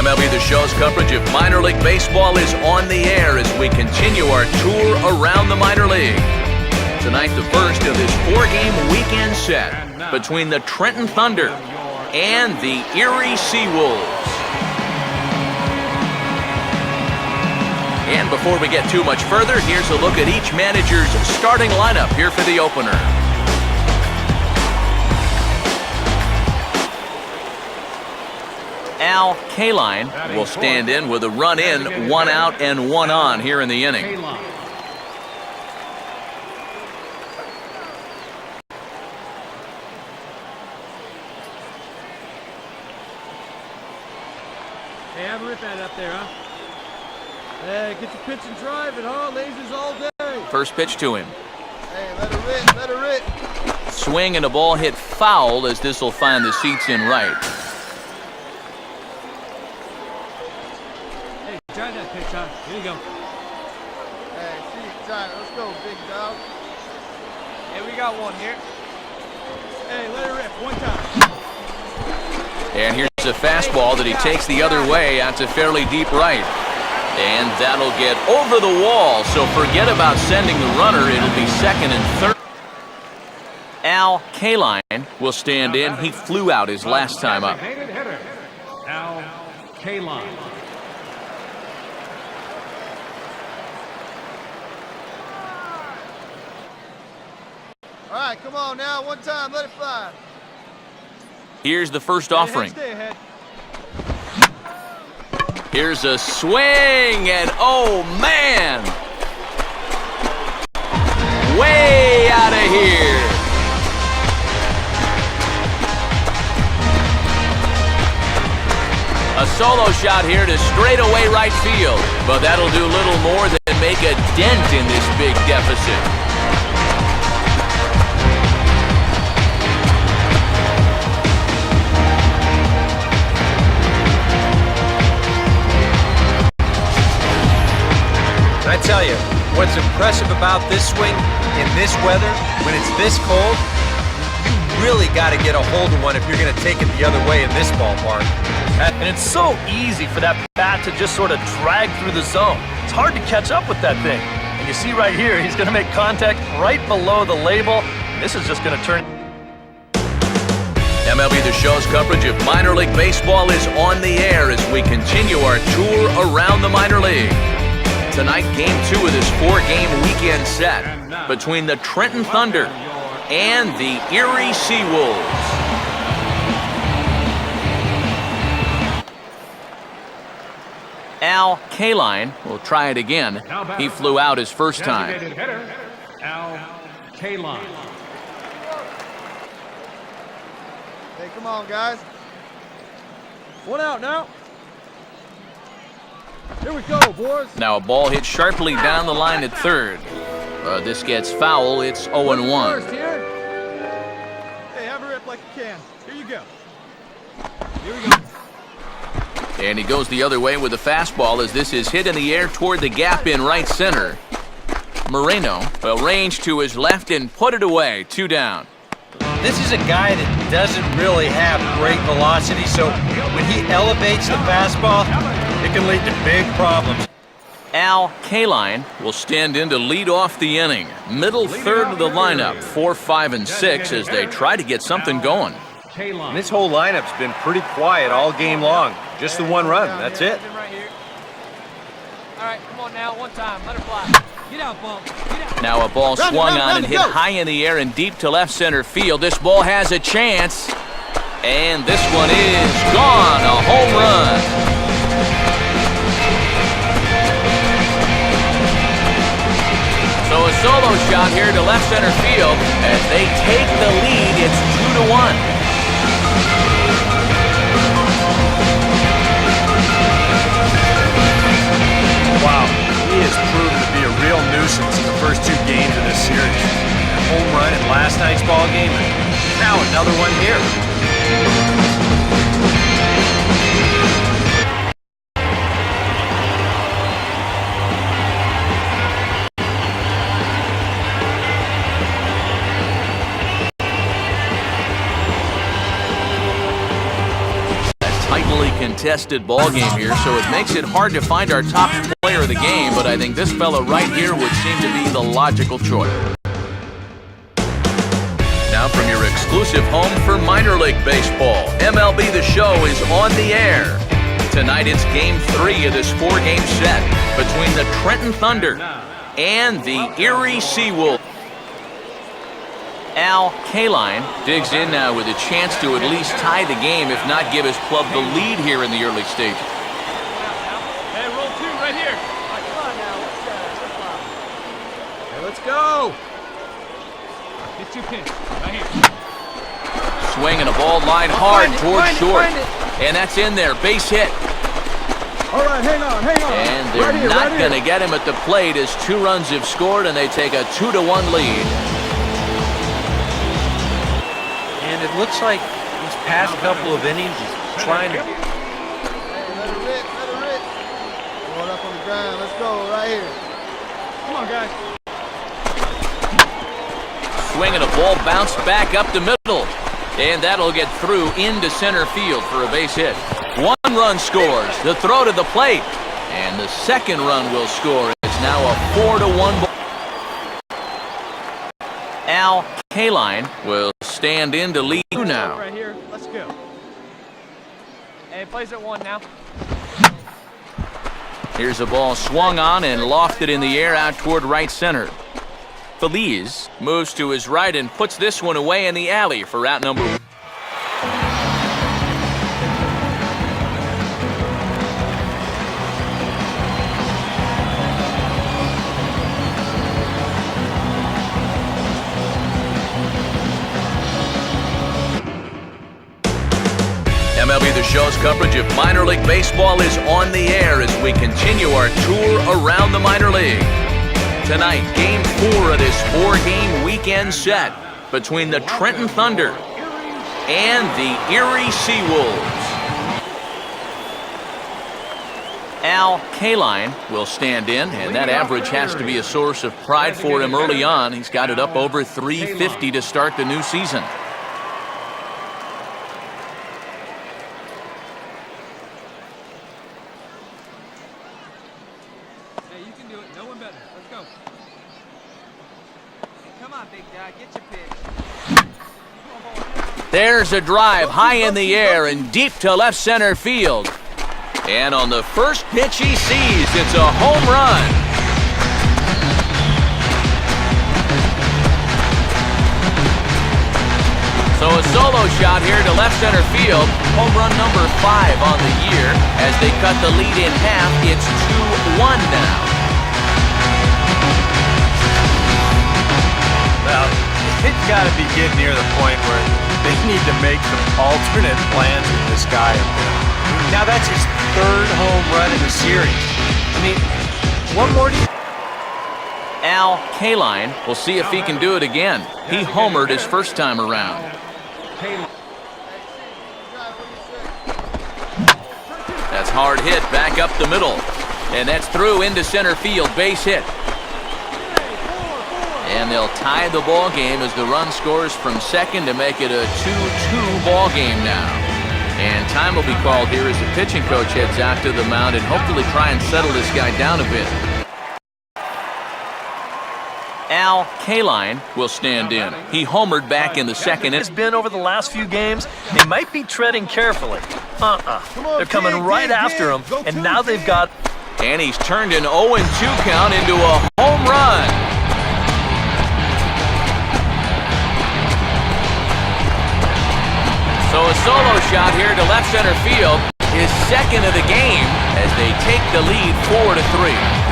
MLB The Show's coverage of minor league baseball is on the air as we continue our tour around the minor league. Tonight, the first of this four-game weekend set between the Trenton Thunder and the Erie Seawolves. And before we get too much further, here's a look at each manager's starting lineup here for the opener. Kaline will stand in with a run in, one out, and one on here in the inning. Hey, have a rip at it up there, huh? Hey, get your pitch and drive it, huh? Lasers all day. First pitch to him. Hey, let it rip, let it rip. Swing and a ball hit foul as this will find the seats in right. Hey, try that pitch, huh? Here you go. Hey, see, Johnny, let's go, big dog. Hey, we got one here. Hey, let it rip one time. And here's a fastball that he takes the other way out to fairly deep right. And that'll get over the wall, so forget about sending the runner. It'll be second and third. Kaline will stand in. He flew out his last time up. Kaline. All right, come on now, one time, let it fly. Here's the first offering. Here's a swing, and oh man! Way out of here! A solo shot here to straightaway right field, but that'll do little more than make a dent in this big deficit. I tell you, what's impressive about this swing in this weather, when it's this cold, you really got to get a hold of one if you're going to take it the other way in this ballpark. And it's so easy for that bat to just sort of drag through the zone. It's hard to catch up with that thing. And you see right here, he's going to make contact right below the label. This is just going to turn. MLB The Show's coverage of minor league baseball is on the air as we continue our tour around the minor league. Tonight, game two of this four-game weekend set between the Trenton Thunder and the Erie Seawolves. Kaline will try it again. He flew out his first time. Kaline. Hey, come on, guys. One out now. Here we go, boys. Now a ball hit sharply down the line at third. This gets foul. It's 0-1. Hey, have a rip like you can. Here you go. Here we go. And he goes the other way with a fastball as this is hit in the air toward the gap in right center. Moreno will range to his left and put it away. 2 down. This is a guy that doesn't really have great velocity, so when he elevates the fastball, it can lead to big problems. Kaline will stand in to lead off the inning. Middle third of the lineup, 4, 5, and 6 as they try to get something going. And this whole lineup's been pretty quiet all game long. Just the one run, that's it. All right, come on now, one time, let it fly. Get out, ball. Get out. Now a ball swung on and hit high in the air and deep to left center field. This ball has a chance, and this one is gone, a home run. So a solo shot here to left center field as they take the lead. It's 2-1. Wow, he has proven to be a real nuisance in the first 2 games of this series. A home run in last night's ball game, and now another one here. contested ball game here, so it makes it hard to find our top player of the game, but I think this fella right here would seem to be the logical choice. Now from your exclusive home for minor league baseball, MLB The Show is on the air. Tonight it's Game 3 of this 4-game set between the Trenton Thunder and the Erie Seawolves. Kaline digs in now with a chance to at least tie the game, if not give his club the lead here in the early stages. Hey, roll 2 right here. All right, come on now. Hey, let's go. Get 2 pins right here. Swinging a ball line hard towards short. And that's in there. Base hit. All right, hang on. And they're not going to get him at the plate as 2 runs have scored, and they take a 2-1 lead. And it looks like these past couple of innings he's trying to... Hey, let it rip. Going up on the ground. Let's go right here. Come on, guys. Swinging a ball bounced back up the middle. And that'll get through into center field for a base hit. 1 run scores. The throw to the plate. And the second run will score. It's now a 4-1 ball. Kaline will stand in to lead now. Right here. Let's go. Hey, plays at 1 now. Here's a ball swung on and lofted in the air out toward right center. Feliz moves to his right and puts this one away in the alley for out number 1. MLB The Show's coverage of minor league baseball is on the air as we continue our tour around the minor league. Tonight, Game 4 of this 4-game weekend set between the Trenton Thunder and the Erie Seawolves. Kaline will stand in, and that average has to be a source of pride for him early on. He's got it up over 350 to start the new season. There's a drive high in the air and deep to left center field. And on the first pitch he sees, it's a home run. So a solo shot here to left center field. Home run number 5 on the year. As they cut the lead in half, it's 2-1 now. Well, it's got to be getting near the point where they need to make some alternate plans with this guy. Now that's his 3rd home run in the series. I mean, one more. Kaline will see if he can do it again. He homered his first time around. That's hard hit back up the middle. And that's through into center field. Base hit. And they'll tie the ball game as the run scores from second to make it a 2-2 ball game now. And time will be called here as the pitching coach heads out to the mound and hopefully try and settle this guy down a bit. Kaline will stand in. He homered back in the second. It's been over the last few games. They might be treading carefully. They're coming right after him, and now they've got... And he's turned an 0-2 count into a home run. So a solo shot here to left center field, his second of the game as they take the lead 4-3.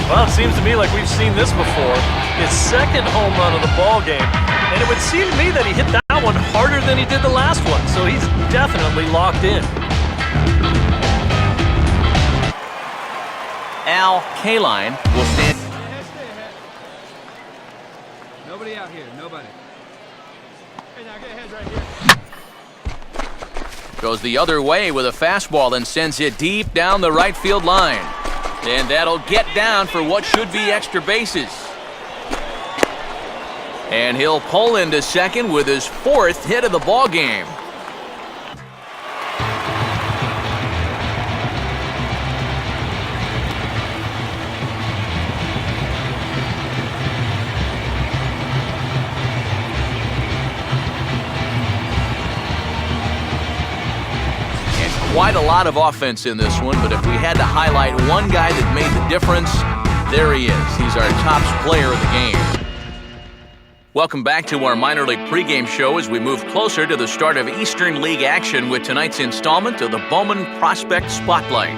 Well, it seems to me like we've seen this before. His 2nd home run of the ball game. And it would seem to me that he hit that one harder than he did the last one. So he's definitely locked in. Kaline will stand. Stay ahead. Nobody out here. Nobody. Hey, now get ahead right here. Goes the other way with a fastball and sends it deep down the right field line. And that'll get down for what should be extra bases. And he'll pull into second with his 4th hit of the ball game. Quite a lot of offense in this one, but if we had to highlight one guy that made the difference, there he is. He's our top player of the game. Welcome back to our minor league pregame show as we move closer to the start of Eastern League action with tonight's installment of the Bowman Prospect Spotlight.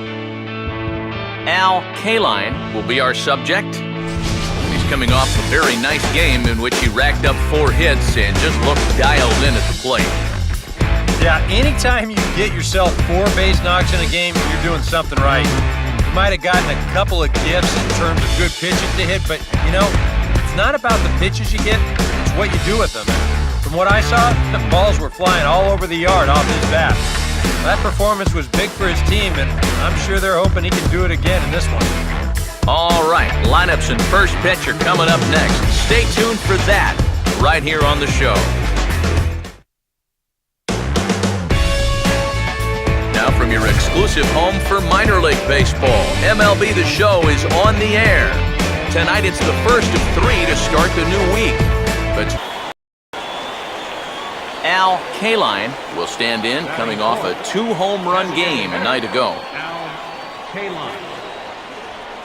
Al Kaline will be our subject. He's coming off a very nice game in which he racked up 4 hits and just looked dialed in at the plate. Yeah, anytime you get yourself 4 base knocks in a game, you're doing something right. You might have gotten a couple of gifts in terms of good pitches to hit, but, you know, it's not about the pitches you hit, it's what you do with them. From what I saw, the balls were flying all over the yard off his bat. That performance was big for his team, and I'm sure they're hoping he can do it again in this one. All right, lineups and first pitch are coming up next. Stay tuned for that right here on the show. Now from your exclusive home for minor league baseball, MLB The Show is on the air. Tonight it's the first of 3 to start the new week. But Al Kaline will stand in, coming off a 2-home run game a night ago. Al Kaline.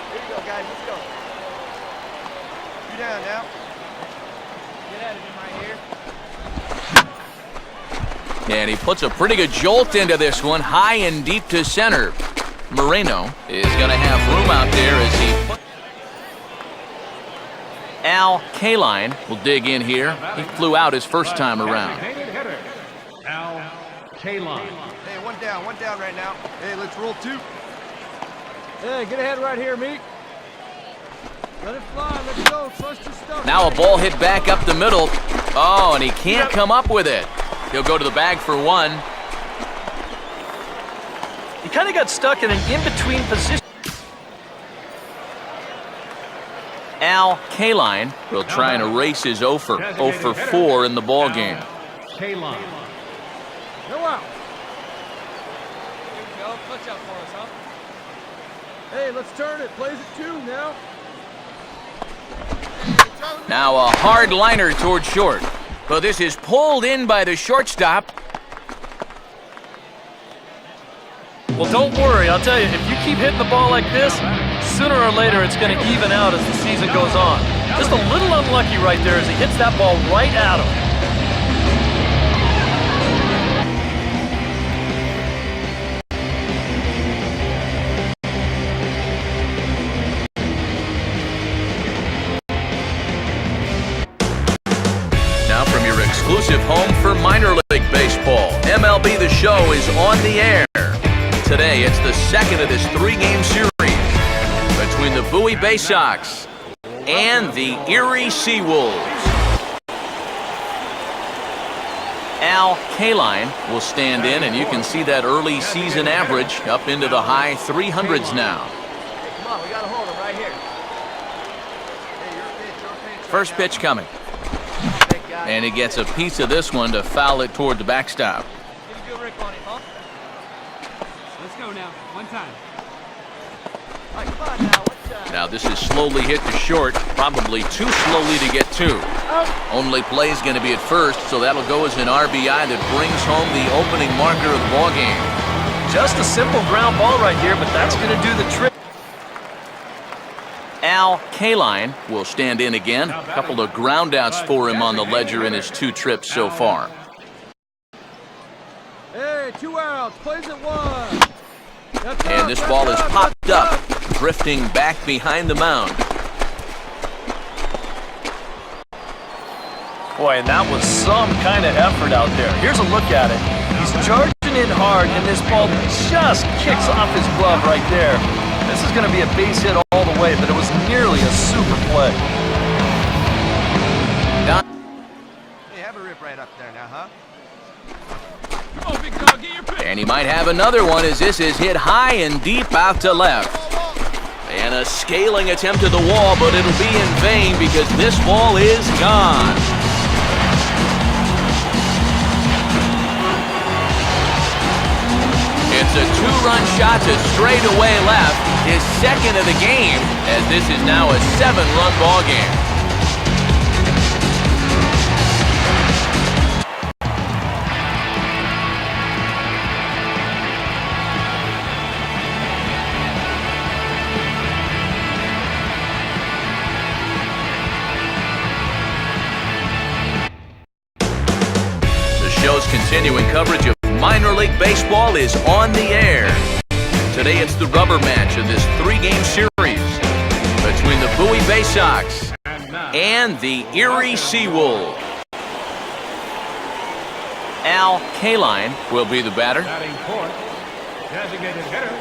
Here you go, guys. Let's go. You down now. Get out of him right here. And he puts a pretty good jolt into this one, high and deep to center. Moreno is going to have room out there as he... Al Kaline will dig in here. He flew out his first time around. Al Kaline. Hey, one down right now. Hey, let's roll 2. Hey, get ahead right here, Meek. Let it fly. Let's go. Trust your stuff. Now a ball hit back up the middle. Oh, and he can't come up with it. He'll go to the bag for 1. He kind of got stuck in an in-between position. Al Kaline will try and erase his 0 for 4 in the ball game. Kaline. No out. Here we go. Clutch out for us, huh? Hey, let's turn it. Plays it 2 now. Now a hard liner toward short. But this is pulled in by the shortstop. Well, don't worry. I'll tell you, if you keep hitting the ball like this, sooner or later it's going to even out as the season goes on. Just a little unlucky right there as he hits that ball right at him. Exclusive home for minor league baseball. MLB The Show is on the air. Today, it's the second of this 3-game series between the Bowie Bay Sox and the Erie Seawolves. Al Kaline will stand in, and you can see that early season average up into the high 300s now. Hey, come on. We got to hold him right here. Hey, your pitch. First pitch coming. And he gets a piece of this one to foul it toward the backstop. Give a good Rick on it, huh? Let's go now. One time. All right, come on now. What's Now this is slowly hit to short, probably too slowly to get to. Only play is going to be at first, so that'll go as an RBI that brings home the opening marker of the ball game. Just a simple ground ball right here, but that's going to do the trick. Al Kaline will stand in again. A couple of groundouts for him on the ledger in his 2 trips so far. Hey, 2 outs. Plays it 1. And this ball is popped up, drifting back behind the mound. Boy, and that was some kind of effort out there. Here's a look at it. He's charging in hard, and this ball just kicks off his glove right there. This is going to be a base hit all the way, but it was nearly a super play. Hey, have a rip right up there now, huh? Come on, big dog. Get your pitch. And he might have another one as this is hit high and deep out to left. And a scaling attempt at the wall, but it'll be in vain because this ball is gone. a two-run shot to straightaway left, his second of the game, as this is now a 7-run ball game. Show's continuing coverage of minor league baseball is on the air. Today it's the rubber match of this 3-game series between the Bowie Bay Sox and the Erie Seawolves. Al Kaline will be the batter. Batting fourth, designated hitter,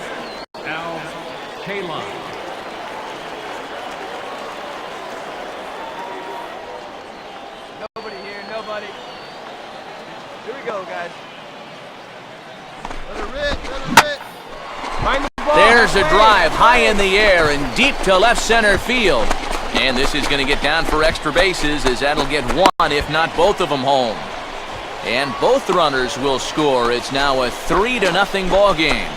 Al Kaline. Nobody here, nobody. Here we go, guys. Let it rip, let it rip. Find the ball. There's a drive high in the air and deep to left center field. And this is going to get down for extra bases, as that'll get one, if not both of them, home. And both runners will score. It's now a 3-0 ball game.